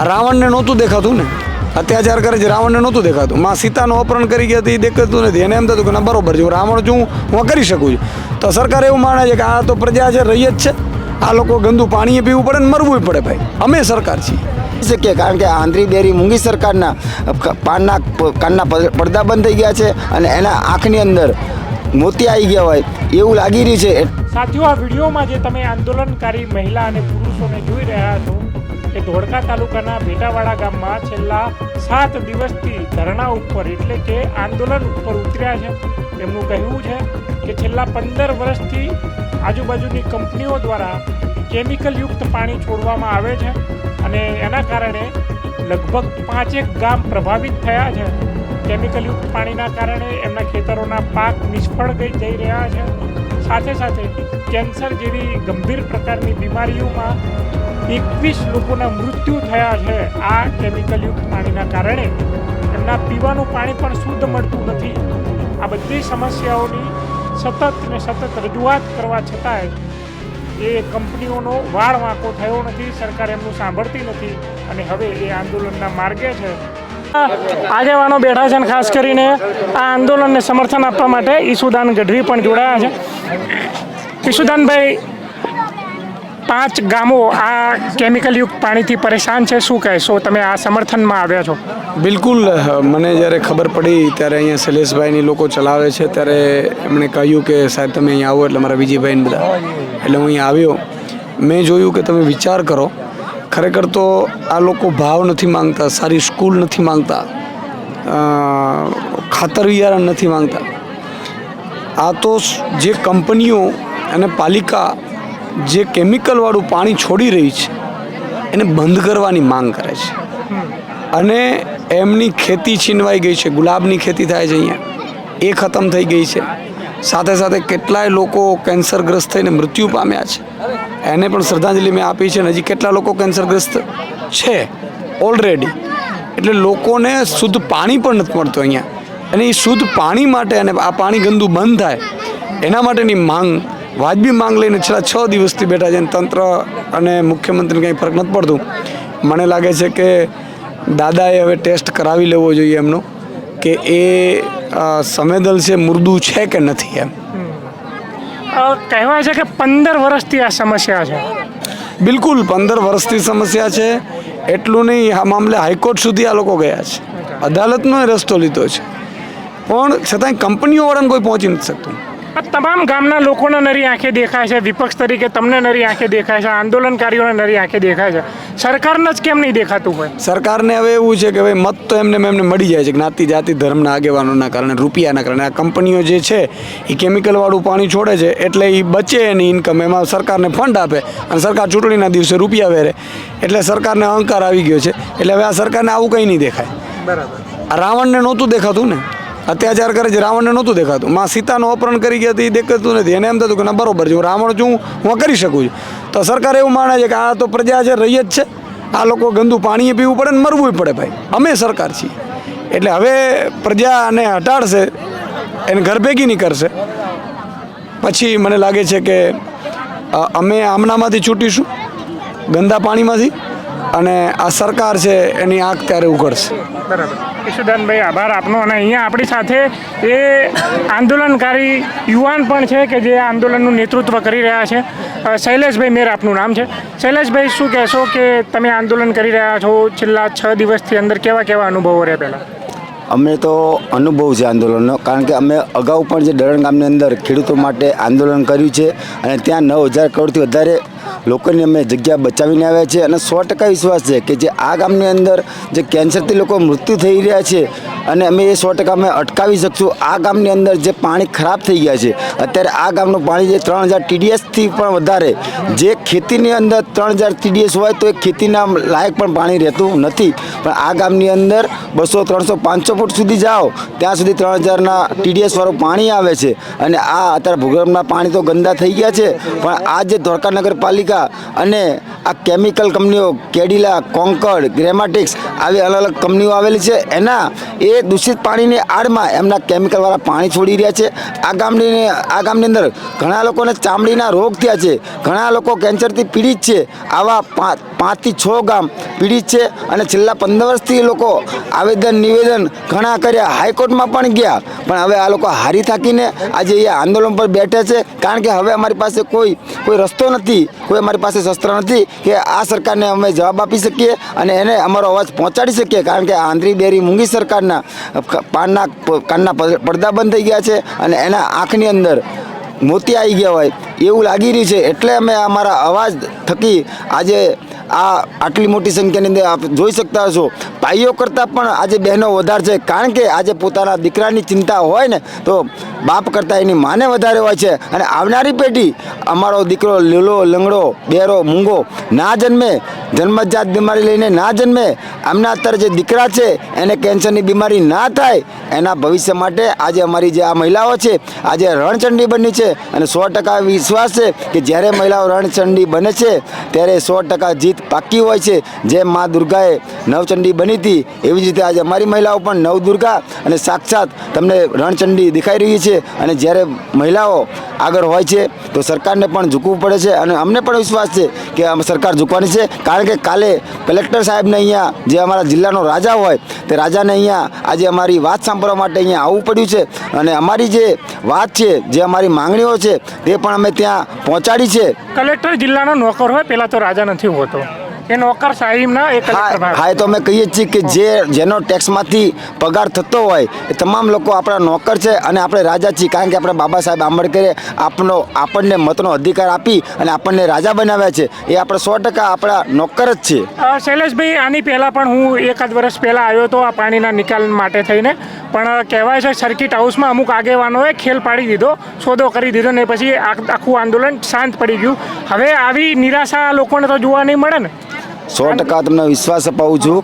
રાવણને નહોતું દેખાતું ને, અત્યાચાર કરે છે રાવણને નહોતું દેખાતું. માં સીતાનું અપહરણ કરી ગયા એ દેખાતું નથી. એને એમ થતું કે ના બરોબર છે, રાવણ છું હું કરી શકું છું. તો સરકાર એવું માને છે કે આ તો પ્રજા છે, રહી જ છે, આ લોકો ગંદુ પાણી પીવું પડે ને મરવું પડે. ભાઈ અમે સરકાર છીએ શકીએ, કારણ કે આંધળી બેરી મૂંગી સરકારના કાનના પડદા બંધ થઈ ગયા છે અને એના આંખની અંદર મોતી આવી ગયા હોય એવું લાગી રહ્યું છે. સાથીઓ, આ વિડીયોમાં જે તમે આંદોલનકારી મહિલા અને પુરુષોને જોઈ રહ્યા છો એ ધોળકા તાલુકાના ભેટાવાડા ગામમાં છેલ્લા 7 દિવસથી ધરણા ઉપર એટલે કે આંદોલન ઉપર ઉતર્યા છે. એમનું કહેવું છે કે છેલ્લા 15 વર્ષથી આજુબાજુની કંપનીઓ દ્વારા કેમિકલયુક્ત પાણી છોડવામાં આવે છે અને એના કારણે લગભગ 5 ગામ પ્રભાવિત થયા છે. કેમિકલયુક્ત પાણીના કારણે એમના ખેતરોના પાક નિષ્ફળ જઈ રહ્યા છે. સાથે સાથે કેન્સર જેવી ગંભીર પ્રકારની બીમારીઓમાં 21 લોકોના મૃત્યુ થયા છે. આ કેમિકલયુક્ત પાણીના કારણે એમના પીવાનું પાણી પણ શુદ્ધ મળતું નથી. આ બધી સમસ્યાઓની સતત રજૂઆત કરવા છતાંય એ કંપનીઓનો વાળ વાંકો થયો નથી. સરકાર એમનું સાંભળતી નથી અને હવે એ આંદોલનના માર્ગે છે. આગેવાનો બેઠા છે અને ખાસ કરીને આ આંદોલનને સમર્થન આપવા માટે ઈસુદાન ગઢવી પણ જોડાયા છે. ઈસુદાનભાઈ, 5 ગામો આ કેમિકલયુક્ત પાણીથી પરેશાન છે, શું કહેશો? તમે આ સમર્થનમાં આવ્યા છો? બિલકુલ. મને જ્યારે ખબર પડી ત્યારે અહીંયા શૈલેષભાઈની લોકો ચલાવે છે ત્યારે એમણે કહ્યું કે સાહેબ તમે અહીંયા આવો, એટલે મારા વિજયભાઈને બધા, એટલે હું અહીંયા આવ્યો. મેં જોયું કે તમે વિચાર કરો, ખરેખર તો આ લોકો ભાવ નથી માંગતા, સારી સ્કૂલ નથી માંગતા, ખાતર બિયારણ નથી માંગતા. આ તો જે કંપનીઓ અને પાલિકા જે કેમિકલવાળું પાણી છોડી રહી છે એને બંધ કરવાની માંગ કરે છે. અને એમની ખેતી છીનવાઈ ગઈ છે. ગુલાબની ખેતી થાય છે અહીંયા, એ ખતમ થઈ ગઈ છે. સાથે સાથે કેટલાય લોકો કેન્સરગ્રસ્ત થઈને મૃત્યુ પામ્યા છે. એને પણ શ્રદ્ધાંજલિ મેં આપી છે. હજી કેટલા લોકો કેન્સરગ્રસ્ત છે ઓલરેડી. એટલે લોકોને શુદ્ધ પાણી પણ નથી મળતું અહીંયા. અને એ શુદ્ધ પાણી માટે અને આ પાણી ગંદુ બંધ થાય એના માટેની માંગ, વાજબી માંગ લઈને છેલ્લા 6 દિવસથી બેઠા છે. તંત્ર અને મુખ્યમંત્રીને કંઈ ફરક નથી પડતું. મને લાગે છે કે દાદાએ હવે ટેસ્ટ કરાવી લેવો જોઈએ એમનો, કે એ સંવેદનશીલ છે, મુર્દુ છે કે નથી એમ. કહેવાય છે કે 15 વર્ષથી આ સમસ્યા છે. બિલકુલ 15 વર્ષથી સમસ્યા છે. એટલું નહીં, આ મામલે હાઈકોર્ટ સુધી આ લોકો ગયા છે, અદાલતનો રસ્તો લીધો છે, પણ છતાંય કંપનીઓવાળાને કોઈ પહોંચી નથી શકતું. તમામ ગામના લોકોને નરી આંખે દેખાય છે. વિપક્ષ તરીકે તમને નરી આંખે દેખાય છે, આંદોલનકારીઓને નરી આંખે દેખાય છે. સરકારને જ કેમ નહીં દેખાતું હોય? સરકારને હવે એવું છે કે ભાઈ મત તો એમને મળી જાય છે જ્ઞાતિ જાતિ ધર્મના આગેવાનોના કારણે, રૂપિયાના કારણે. આ કંપનીઓ જે છે એ કેમિકલવાળું પાણી છોડે છે એટલે એ બચે એની ઇન્કમ, એમાં સરકારને ફંડ આપે અને સરકાર ચૂંટણીના દિવસે રૂપિયા વેરે. એટલે સરકારને અહંકાર આવી ગયો છે. એટલે હવે આ સરકારને આવું કંઈ નહીં દેખાય. બરાબર. આ રાવણને નહોતું દેખાતું ને, અત્યાચાર કરે છે રાવણને નહોતું દેખાતું. માં સીતાનું અપહરણ કરી ગયા એ દેખાતું નથી. એને એમ થતું કે ના બરોબર છે, રાવણ છું હું કરી શકું છું. તો સરકાર એવું માને છે કે આ તો પ્રજા છે, રહી જ છે, આ લોકો ગંદુ પાણી પીવું પડે ને મરવું પડે. ભાઈ અમે સરકાર છીએ. એટલે હવે પ્રજાને હટાડશે, એને ઘર ભેગી નહીં કરશે, પછી મને લાગે છે કે અમે આમનામાંથી છૂટીશું, ગંદા પાણીમાંથી, અને આ સરકાર છે એની આંખ ત્યારે ઉઘડશે. બરાબર. ઈશુદાનભાઈ, આભાર આપનો. અને અહીંયા આપણી સાથે એ આંદોલનકારી યુવાન પણ છે કે જે આ આંદોલનનું નેતૃત્વ કરી રહ્યા છે. શૈલેષભાઈ મેર આપનું નામ છે. શૈલેષભાઈ, શું કહેશો કે તમે આંદોલન કરી રહ્યા છો છેલ્લા 6 દિવસથી અંદર, કેવા અનુભવો રહ્યા પહેલાં? અમને તો અનુભવ છે આંદોલનનો, કારણ કે અમે અગાઉ પણ જે ડરણ ગામની અંદર ખેડૂતો માટે આંદોલન કર્યું છે અને ત્યાં 9000 કરોડથી વધારે લોકોની અમે જગ્યા બચાવીને આવ્યા છે. અને 100% વિશ્વાસ છે કે જે આ ગામની અંદર જે કેન્સરથી લોકો મૃત્યુ થઈ રહ્યા છે અને અમે એ 100% અમે અટકાવી શકશું. આ ગામની અંદર જે પાણી ખરાબ થઈ ગયા છે, અત્યારે આ ગામનું પાણી જે 3000 TDSથી પણ વધારે, જે ખેતીની અંદર 3000 TDS હોય તો એ ખેતીના લાયક પણ પાણી રહેતું નથી. પણ આ ગામની અંદર 200, 300, 500 ફૂટ સુધી જાઓ ત્યાં સુધી 3000ના TDS વાળું પાણી આવે છે. અને આ અત્યારે ભૂગર્ભના પાણી તો ગંદા થઈ ગયા છે. પણ આ જે ધોળકા નગરપાલિકા અને આ કેમિકલ કંપનીઓ કેડિલા, કોન્કર્ડ, ગ્રેમાટિક્સ આવી અલગ અલગ કંપનીઓ આવેલી છે, એના એ દૂષિત પાણીની આડમાં એમના કેમિકલવાળા પાણી છોડી રહ્યા છે. આ ગામની અંદર ઘણા લોકોને ચામડીના રોગ થયા છે, ઘણા લોકો કેન્સરથી પીડિત છે. આવા 5 થી 6 ગામ પીડિત છે અને છેલ્લા 15 વર્ષથી એ લોકો આવેદન નિવેદન ઘણા કર્યા, હાઈકોર્ટમાં પણ ગયા, પણ હવે આ લોકો હારી થાકીને આજે એ આંદોલન પર બેઠા છે. કારણ કે હવે અમારી પાસે કોઈ રસ્તો નથી, કોઈ અમારી પાસે શસ્ત્ર નથી કે આ સરકારને અમે જવાબ આપી શકીએ અને એને અમારો અવાજ પહોંચાડી શકીએ. કારણ કે આંધળી બેરી મૂંગી સરકારના કાનના પડદા બંધ થઈ ગયા છે અને એના આંખની અંદર મોતી આવી ગયા હોય એવું લાગી રહ્યું છે. એટલે અમે અમારા અવાજ થકી આજે આટલી મોટી સંખ્યાની અંદર આપ જોઈ શકતા હશો, ભાઈઓ કરતાં પણ આજે બહેનો વધારે છે. કારણ કે આજે પોતાના દીકરાની ચિંતા હોય ને તો બાપ કરતાં એની માને વધારે હોય છે. અને આવનારી પેઢી અમારો દીકરો લીલો લંગડો બેરો મૂંગો ના જન્મે, જન્મજાત બીમારી લઈને ના જન્મે, એમના અત્યારે જે દીકરા છે એને કેન્સરની બીમારી ના થાય, એના ભવિષ્ય માટે આજે અમારી જે આ મહિલાઓ છે આજે રણચંડી બની છે. અને 100% વિશ્વાસ છે કે જ્યારે મહિલાઓ રણચંડી બને છે ત્યારે 100% જીત પાકી હોય છે. જેમ મા દુર્ગાએ નવચંડી બની હતી એવી જ રીતે આજે અમારી મહિલાઓ પણ નવદુર્ગા અને સાક્ષાત તમને રણચંડી દેખાઈ રહી છે. અને જ્યારે મહિલાઓ આગળ હોય છે તો સરકારને પણ ઝૂકવું પડે છે અને અમને પણ વિશ્વાસ છે કે સરકાર ઝૂકવાની છે. કારણ કે કાલે કલેક્ટર સાહેબને અહીંયા જે અમારા જિલ્લાનો રાજા હોય તે રાજાને અહીંયા આજે અમારી વાત સાંભળવા માટે અહીંયા આવવું પડ્યું છે. અને અમારી જે વાત છે, જે અમારી માંગણીઓ છે તે પણ અમે ત્યાં પહોંચાડી છે. કલેક્ટર જિલ્લાનો નોકર હોય, પહેલાં તો રાજા નથી હોતો, એ નોકર સાહેબના એ કલેક્ટર ભાગ. હા, તો અમે કહીએ છીએ કે જેનો ટેક્સમાંથી પગાર થતો હોય એ તમામ લોકો આપણા નોકર છે અને આપણે રાજા છીએ. કારણ કે આપણા બાબા સાહેબ આંબેડકરે આપણને મતનો અધિકાર આપી અને આપણને રાજા બનાવ્યા છે. એ આપણે 100% આપણા નોકર જ છે. શૈલેષભાઈ, આની પહેલાં પણ હું એકાદ વર્ષ પહેલાં આવ્યો હતો આ પાણીના નિકાલ માટે થઈને, પણ કહેવાય છે સર્કિટ હાઉસમાં અમુક આગેવાનોએ ખેલ પાડી દીધો, સોદો કરી દીધો ને પછી આખું આંદોલન શાંત પડી ગયું. હવે આવી નિરાશા લોકોને તો જોવા નહીં મળે ને? 100% તમને વિશ્વાસ અપાવું છું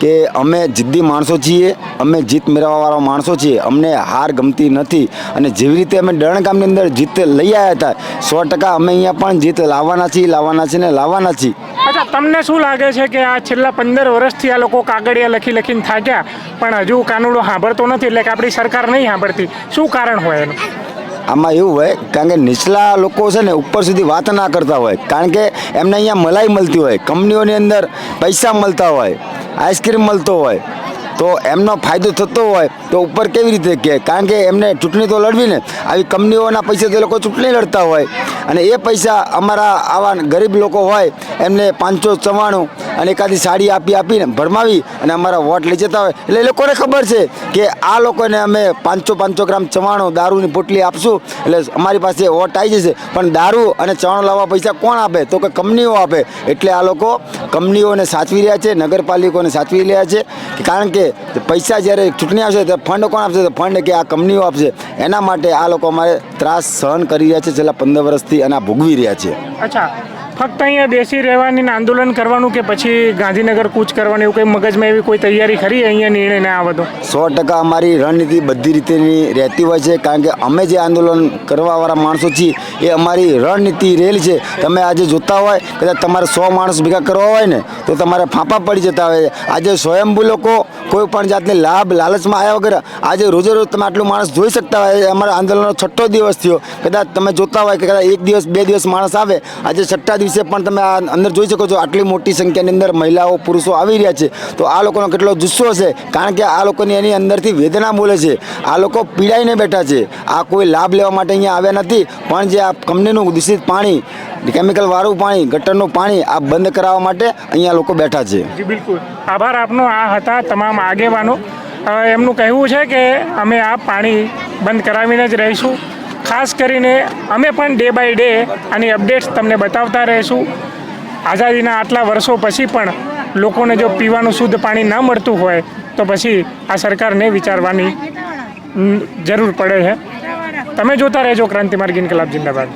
કે અમે જિદ્દી માણસો છીએ, અમે જીત મેળવવાવાળા માણસો છીએ. અમને હાર ગમતી નથી અને જેવી રીતે અમે ડરણ ગામની અંદર જીત લઈ આવ્યા હતા 100% અમે અહીંયા પણ જીત લાવવાના છીએ ને લાવવાના છીએ. અચ્છા, તમને શું લાગે છે કે આ છેલ્લા 15 વર્ષથી આ લોકો કાગળિયા લખીને થાક્યા પણ હજુ કાનૂડો સાંભળતો નથી, એટલે કે આપણી સરકાર નહીં સાંભળતી? શું કારણ હોય એનું? આમાં એવું હોય કારણ કે નીચલા લોકો છે ને ઉપર સુધી વાત ના કરતા હોય. કારણ કે એમને અહીંયા મલાઈ મળતી હોય, કંપનીઓની અંદર પૈસા મળતા હોય, આઈસ્ક્રીમ મળતો હોય, તો એમનો ફાયદો થતો હોય તો ઉપર કેવી રીતે કહે? કારણ કે એમને ચૂંટણી તો લડવી ને, આવી કંપનીઓના પૈસા તો લોકો ચૂંટણી લડતા હોય અને એ પૈસા અમારા આવા ગરીબ લોકો હોય એમને 594 અને એકાદી સાડી આપીને ભરમાવી અને અમારા વોટ લઈ જતા હોય. એટલે એ લોકોને ખબર છે કે આ લોકોને અમે 500 ગ્રામ ચવાણું દારૂની પોટલી આપશું એટલે અમારી પાસે વોટ આવી જશે. પણ દારૂ અને ચવાણું લાવવા પૈસા કોણ આપે? તો કે કંપનીઓ આપે. એટલે આ લોકો કંપનીઓને સાચવી રહ્યા છે, નગરપાલિકાઓને સાચવી રહ્યા છે. કારણ કે પૈસા જ્યારે ચૂંટણી આવશે તો ફંડ કોણ આપશે? તો ફંડ કે આ કંપનીઓ આપશે. એના માટે આ લોકો અમારે ત્રાસ સહન કરી રહ્યા છે છેલ્લા 15 વર્ષથી અને આ ભોગવી રહ્યા છે. અચ્છા, ફક્ત અહીંયા બેસી રહેવાની આંદોલન કરવાનું કે પછી ગાંધીનગર કૂચ કરવાની એવું કંઈ મગજમાં એવી કોઈ તૈયારી ખરી અહીંયા નિર્ણય ના આવે તો? 100% અમારી રણનીતિ બધી રીતેની રહેતી હોય છે. કારણ કે અમે જે આંદોલન કરવાવાળા માણસો છીએ એ અમારી રણનીતિ રહેલી છે. તમે આજે જોતા હોય કદાચ તમારે 100 માણસ ભેગા કરવા હોય ને તો તમારે ફાંફા પડી જતા હોય. આજે સ્વયંભૂ લોકો કોઈ પણ જાતની લાભ લાલચમાં આવ્યા વગર આજે રોજે રોજ તમે આટલું માણસ જોઈ શકતા હોય. અમારા આંદોલનનો 6ઠ્ઠો દિવસ થયો. કદાચ તમે જોતા હોય કે કદાચ 1 દિવસ 2 દિવસ માણસ આવે, આજે 6ઠ્ઠા દિવસે પણ તમે આ અંદર જોઈ શકો છો આટલી મોટી સંખ્યાની અંદર મહિલાઓ પુરુષો આવી રહ્યા છે. તો આ લોકોનો કેટલો જુસ્સો છે. કારણ કે આ લોકોની એની અંદરથી વેદના બોલે છે. આ લોકો પીડાઈને બેઠા છે. આ કોઈ લાભ લેવા માટે અહીંયા આવ્યા નથી, પણ જે આ કંપનીનું દૂષિત પાણી, કેમિકલ વાળું પાણી, ગટરનું પાણી આ બંધ કરાવવા માટે અહીંયા લોકો બેઠા છે. જી બિલકુલ, આભાર આપનો. આ હતા તમામ આગેવાનો. એમનું કહેવું છે કે અમે આ પાણી બંધ કરાવીને જ રહીશું. ખાસ કરીને અમે પણ ડે બાય ડે આની અપડેટ્સ તમને બતાવતા રહીશું. આઝાદીના આટલા વર્ષો પછી પણ લોકોને જો પીવાનું શુદ્ધ પાણી ન મળતું હોય તો પછી આ સરકારને વિચારવાની જરૂર પડે છે. તમે જોતા રહેજો ક્રાંતિમાર્ગ ઇન્કલાબ જિંદાબાદ.